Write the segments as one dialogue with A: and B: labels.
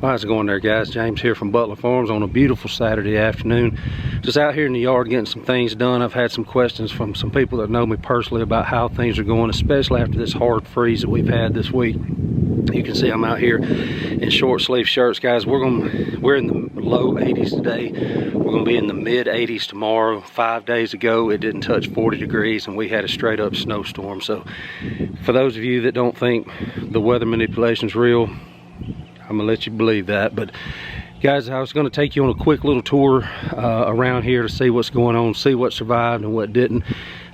A: Well, how's it going there, guys? James here from Butler Farms on a beautiful Saturday afternoon. Just out here in the yard getting some things done. I've had some questions from some people that know me personally about how things are going, especially after this hard freeze that we've had this week. You can see I'm out here in short sleeve shirts, guys. We're in the low 80s today. We're gonna be in the mid 80s tomorrow. 5 days ago it didn't touch 40 degrees and we had a straight up snowstorm. So for those of you that don't think the weather manipulation is real, I'm gonna let you believe that. But guys, I was gonna take you on a quick little tour around here to see what's going on, see what survived and what didn't.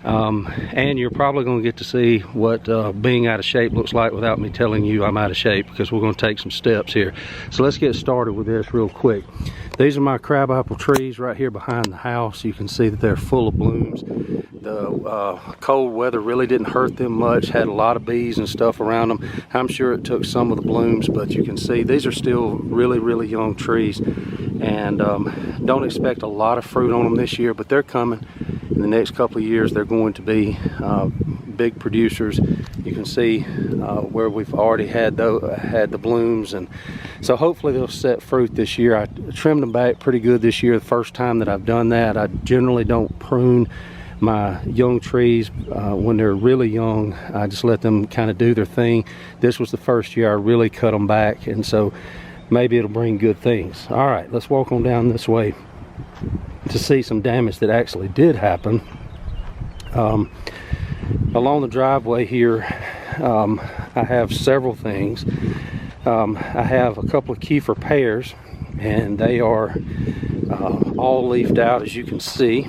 A: And you're probably gonna get to see what being out of shape looks like without me telling you I'm out of shape, because we're gonna take some steps here. So let's get started with this real quick. These are my crabapple trees right here behind the house. You can see that they're full of blooms. The cold weather really didn't hurt them much. Had a lot of bees and stuff around them. I'm sure it took some of the blooms, but you can see these are still really young trees, and don't expect a lot of fruit on them this year, but they're coming. In the next couple of years they're going to be big producers. You can see where we've already had the blooms, and so hopefully they'll set fruit this year. I trimmed them back pretty good this year, the first time that I've done that. I generally don't prune my young trees when they're really young. I just let them kind of do their thing. This was the first year I really cut them back, and so maybe it'll bring good things. All right, let's walk on down this way to see some damage that actually did happen. Along the driveway here, I have several things. I have a couple of Kiefer pears, and they are all leafed out, as you can see.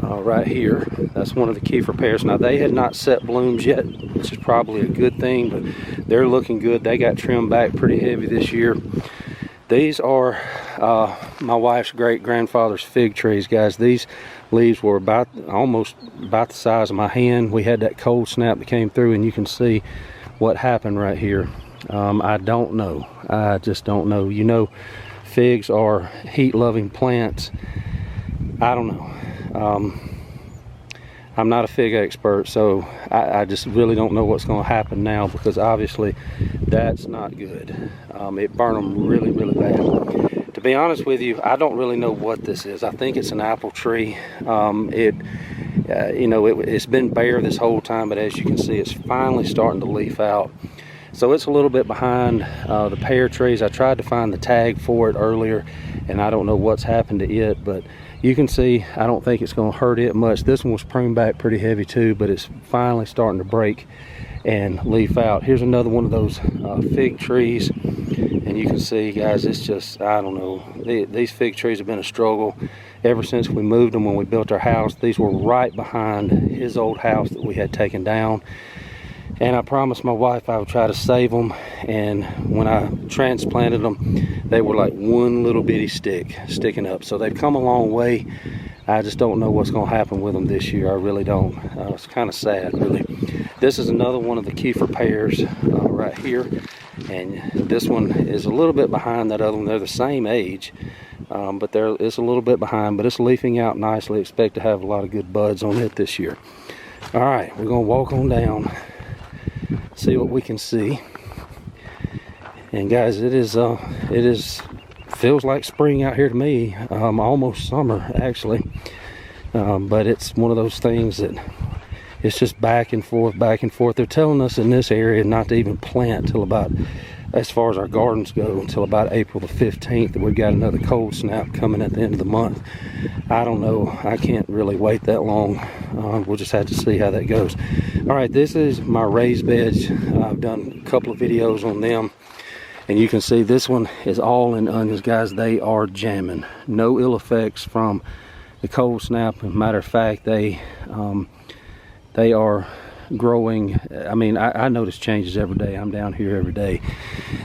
A: Right here, that's one of the Kiefer pears. Now they had not set blooms yet, which is probably a good thing, but they're looking good. They got trimmed back pretty heavy this year. These are my wife's great grandfather's fig trees, guys. These leaves were almost about the size of my hand. We had that cold snap that came through, and you can see what happened right here. I don't know. I just don't know. You know, figs are heat-loving plants. I don't know. I'm not a fig expert, so I just really don't know what's going to happen now, because obviously that's not good. It burned them really bad. To be honest with you, I don't really know what this is. I think it's an apple tree. You know, it's been bare this whole time, but as you can see, it's finally starting to leaf out. So it's a little bit behind the pear trees. I tried to find the tag for it earlier, and I don't know what's happened to it, but you can see I don't think it's going to hurt it much. This one was pruned back pretty heavy too, but it's finally starting to break and leaf out. Here's another one of those fig trees, and you can see, guys, it's just, I don't know, these fig trees have been a struggle ever since we moved them when we built our house. These were right behind his old house that we had taken down, and I promised my wife I would try to save them, and when I transplanted them, they were like one little bitty stick sticking up. So they've come a long way. I just don't know what's going to happen with them this year. I really don't. It's kind of sad, really. This is another one of the Kiefer pears right here, and this one is a little bit behind that other one. They're the same age, but it's a little bit behind, but it's leafing out nicely. Expect to have a lot of good buds on it this year. All right, we're going to walk on down, see what we can see. And guys, it is feels like spring out here to me, almost summer actually, but it's one of those things that it's just back and forth. They're telling us in this area not to even plant till about, as far as our gardens go, until about April the 15th, and we've got another cold snap coming at the end of the month. I don't know, I can't really wait that long. We'll just have to see how that goes. All right, this is my raised beds. I've done a couple of videos on them, and you can see this one is all in onions, guys. They are jamming. No ill effects from the cold snap. As a matter of fact, they are growing. I mean, I notice changes every day. I'm down here every day.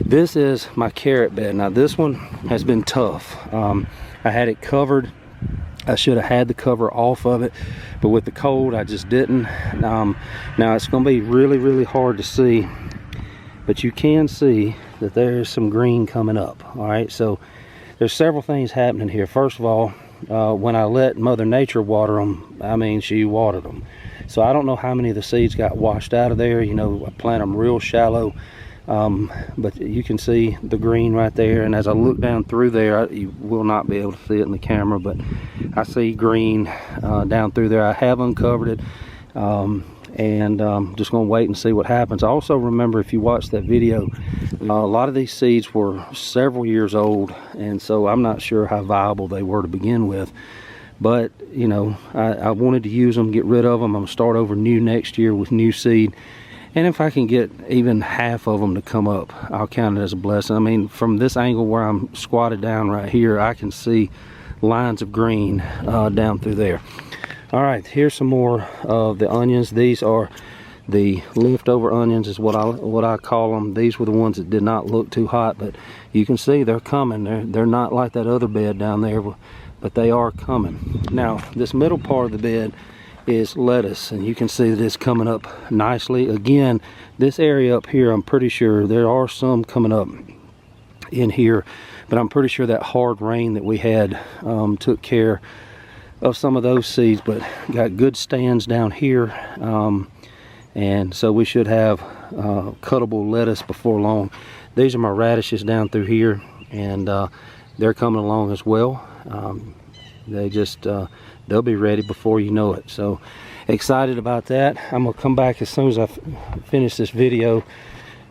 A: This is my carrot bed. Now this one has been tough. I had it covered. I should have had the cover off of it, but with the cold I just didn't. Now it's going to be really hard to see, but you can see that there's some green coming up. All right, so there's several things happening here. First of all, when I let Mother Nature water them, I mean, she watered them. So I don't know how many of the seeds got washed out of there. You know, I plant them real shallow. But you can see the green right there, and as I look down through there, you will not be able to see it in the camera, but I see green down through there. I have uncovered it, and just gonna wait and see what happens. Also, remember, if you watch that video, a lot of these seeds were several years old, and so I'm not sure how viable they were to begin with. But you know, I wanted to use them, get rid of them. I'm gonna start over new next year with new seed, and if I can get even half of them to come up, I'll count it as a blessing. I mean, from this angle where I'm squatted down right here, I can see lines of green down through there. All right, here's some more of the onions. These are the leftover onions, is what I call them. These were the ones that did not look too hot, but you can see they're coming. They're not like that other bed down there, but they are coming. Now, this middle part of the bed is lettuce, and you can see that it's coming up nicely. Again, this area up here, I'm pretty sure there are some coming up in here, but I'm pretty sure that hard rain that we had took care of some of those seeds. But got good stands down here, and so we should have cuttable lettuce before long. These are my radishes down through here, and they're coming along as well. They just they'll be ready before you know it. So excited about that. I'm gonna come back as soon as I finish this video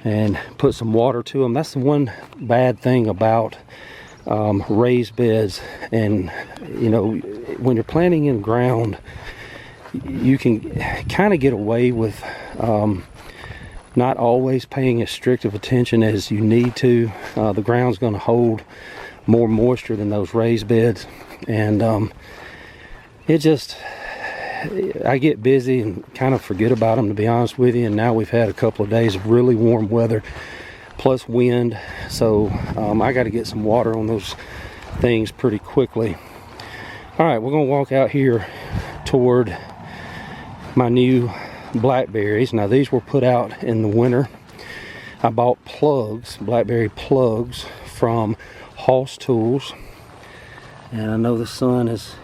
A: and put some water to them. That's the one bad thing about raised beds, and you know, when you're planting in ground, you can kind of get away with not always paying as strict of attention as you need to. The ground's going to hold more moisture than those raised beds, and I get busy and kind of forget about them, to be honest with you. And now we've had a couple of days of really warm weather plus wind, so I got to get some water on those things pretty quickly. All right, we're gonna walk out here toward my new blackberries. Now, these were put out in the winter. I bought plugs, blackberry plugs, from Hoss Tools, and I know the sun is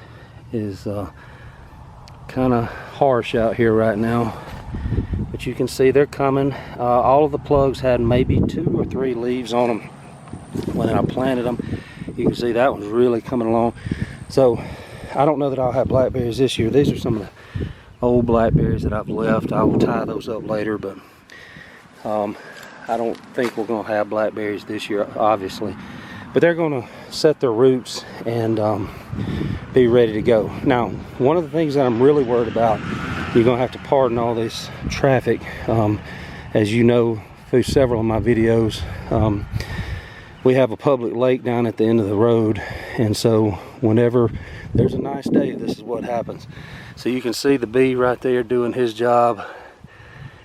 A: kind of harsh out here right now, but you can see they're coming. All of the plugs had maybe 2 or 3 leaves on them when I planted them. You can see that one's really coming along. So I don't know that I'll have blackberries this year. These are some of the old blackberries that I've left. I will tie those up later, but I don't think we're going to have blackberries this year, obviously. But they're going to set their roots and be ready to go. Now, one of the things that I'm really worried about, you're going to have to pardon all this traffic. As you know through several of my videos, we have a public lake down at the end of the road, and so whenever there's a nice day, this is what happens. So you can see the bee right there doing his job.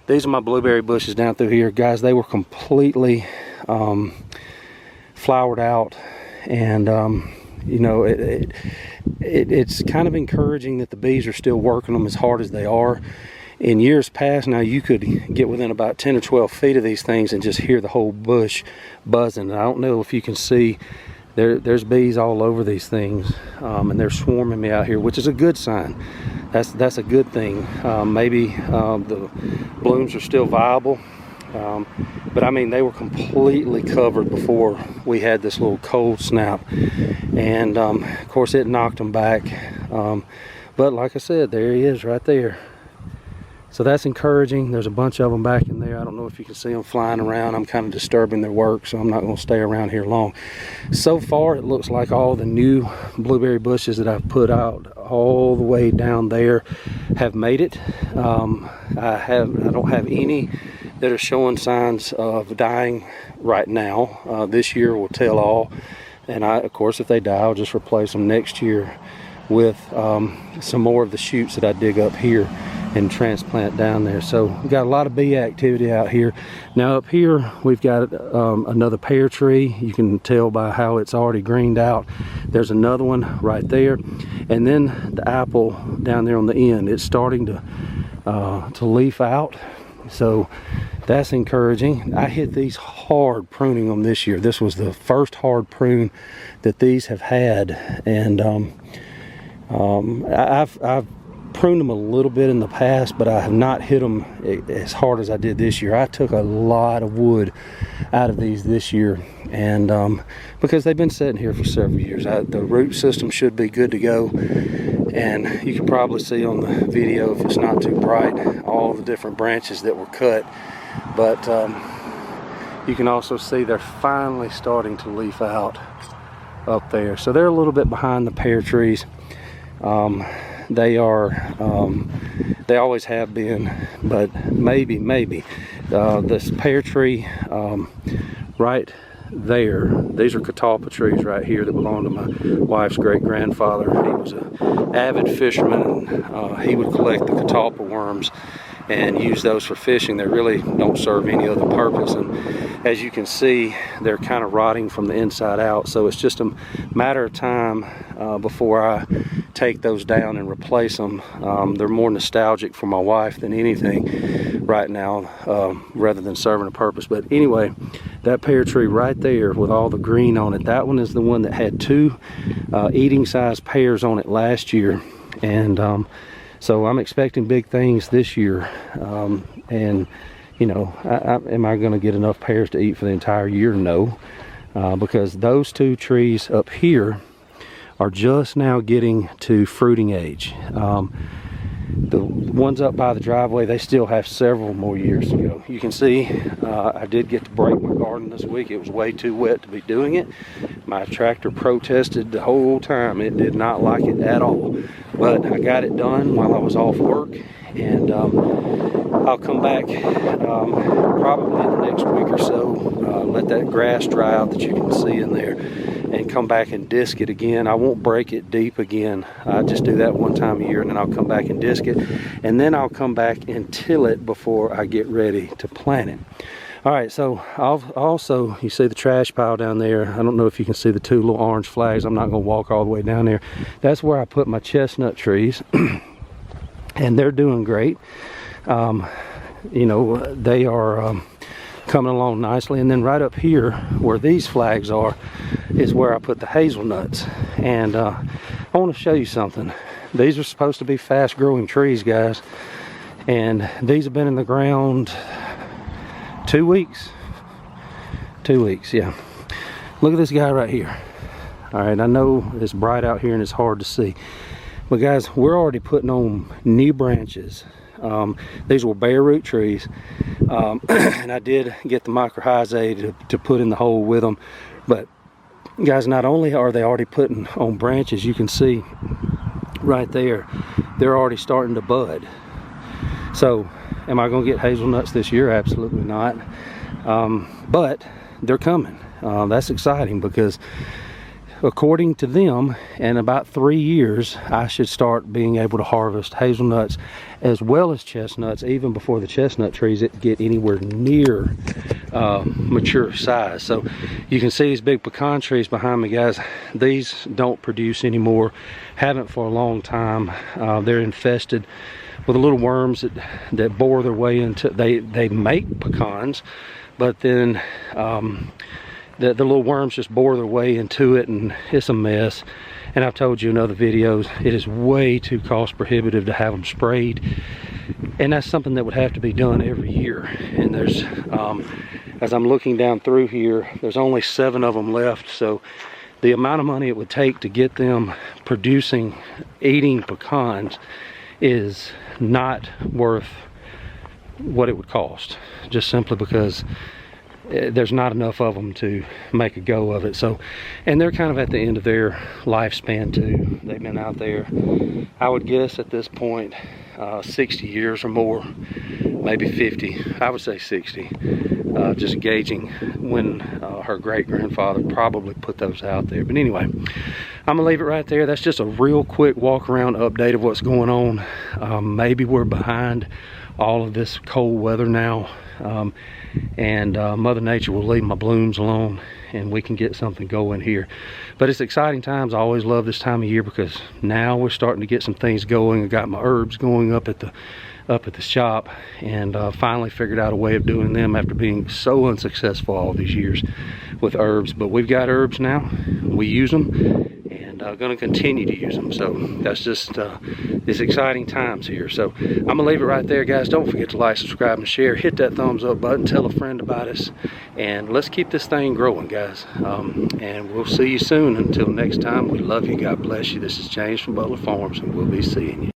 A: These are my blueberry bushes down through here. Guys, they were completely flowered out, and you know, it's kind of encouraging that the bees are still working them as hard as they are. In years past, now, you could get within about 10 or 12 feet of these things and just hear the whole bush buzzing. And I don't know if you can see, there's bees all over these things, and they're swarming me out here, which is a good sign. That's a good thing. Maybe the blooms are still viable, but I mean, they were completely covered before we had this little cold snap, and of course it knocked them back. But like I said, there he is right there. So that's encouraging. There's a bunch of them back in there. I don't know if you can see them flying around. I'm kind of disturbing their work, so I'm not going to stay around here long. So far, it looks like all the new blueberry bushes that I've put out all the way down there have made it. I don't have any that are showing signs of dying right now. This year will tell all. And of course, if they die, I'll just replace them next year with some more of the shoots that I dig up here and transplant down there. So we've got a lot of bee activity out here. Now up here we've got another pear tree. You can tell by how it's already greened out. There's another one right there, and then the apple down there on the end, it's starting to leaf out, so that's encouraging. I hit these hard pruning them this year. This was the first hard prune that these have had, and I've pruned them a little bit in the past, but I have not hit them as hard as I did this year. I took a lot of wood out of these this year, and because they've been sitting here for several years. The root system should be good to go, and you can probably see on the video, if it's not too bright, all the different branches that were cut. But you can also see they're finally starting to leaf out up there. So they're a little bit behind the pear trees. They always have been, but maybe this pear tree right there, these are catalpa trees right here that belong to my wife's great-grandfather. He was an avid fisherman, and he would collect the catalpa worms and use those for fishing. They really don't serve any other purpose, and as you can see, they're kind of rotting from the inside out. So it's just a matter of time before I take those down and replace them. They're more nostalgic for my wife than anything right now, rather than serving a purpose. But anyway, that pear tree right there with all the green on it, that one is the one that had 2 eating size pears on it last year, and so I'm expecting big things this year. And you know, am I going to get enough pears to eat for the entire year? No, because those 2 trees up here are just now getting to fruiting age. The ones up by the driveway, they still have several more years to go. You can see I did get to break my garden this week. It was way too wet to be doing it. My tractor protested the whole time. It did not like it at all. But I got it done while I was off work, and I'll come back probably in the next week or so, let that grass dry out that you can see in there, and come back and disc it again. I won't break it deep again. I just do that one time a year, and then I'll come back and disc it, and then I'll come back and till it before I get ready to plant it. All right, so also, you see the trash pile down there. I don't know if you can see the 2 little orange flags. I'm not going to walk all the way down there. That's where I put my chestnut trees, and they're doing great. You know, they are coming along nicely. And then right up here where these flags are is where I put the hazelnuts. And I want to show you something. These are supposed to be fast growing trees, guys, and these have been in the ground 2 weeks. 2 weeks, yeah. Look at this guy right here. All right, I know it's bright out here and it's hard to see, but guys, we're already putting on new branches. These were bare root trees, and I did get the microhyzae to put in the hole with them. But guys, not only are they already putting on branches, you can see right there, they're already starting to bud. So am I going to get hazelnuts this year? Absolutely not. But they're coming. That's exciting, because according to them, in about 3 years, I should start being able to harvest hazelnuts as well as chestnuts, even before the chestnut trees get anywhere near mature size. So you can see these big pecan trees behind me, guys. These don't produce anymore, haven't for a long time. They're infested with the little worms that bore their way into, they make pecans, but then the little worms just bore their way into it, and it's a mess. And I've told you in other videos, it is way too cost prohibitive to have them sprayed, and that's something that would have to be done every year. And there's as I'm looking down through here, there's only 7 of them left. So the amount of money it would take to get them producing eating pecans is not worth what it would cost, just simply because there's not enough of them to make a go of it. So, and they're kind of at the end of their lifespan too. They've been out there, I would guess at this point, 60 years or more, maybe 50. I would say 60, just gauging when her great-grandfather probably put those out there. But anyway, I'm gonna leave it right there. That's just a real quick walk around update of what's going on. Maybe we're behind all of this cold weather now, and Mother Nature will leave my blooms alone, and we can get something going here. But it's exciting times. I always love this time of year, because now we're starting to get some things going. I got my herbs going up at the shop, and finally figured out a way of doing them after being so unsuccessful all these years with herbs. But we've got herbs now, we use them, and going to continue to use them. So that's just these exciting times here. So I'm going to leave it right there, guys. Don't forget to like, subscribe, and share. Hit that thumbs up button. Tell a friend about us. And let's keep this thing growing, guys. And we'll see you soon. Until next time, we love you. God bless you. This is James from Butler Farms, and we'll be seeing you.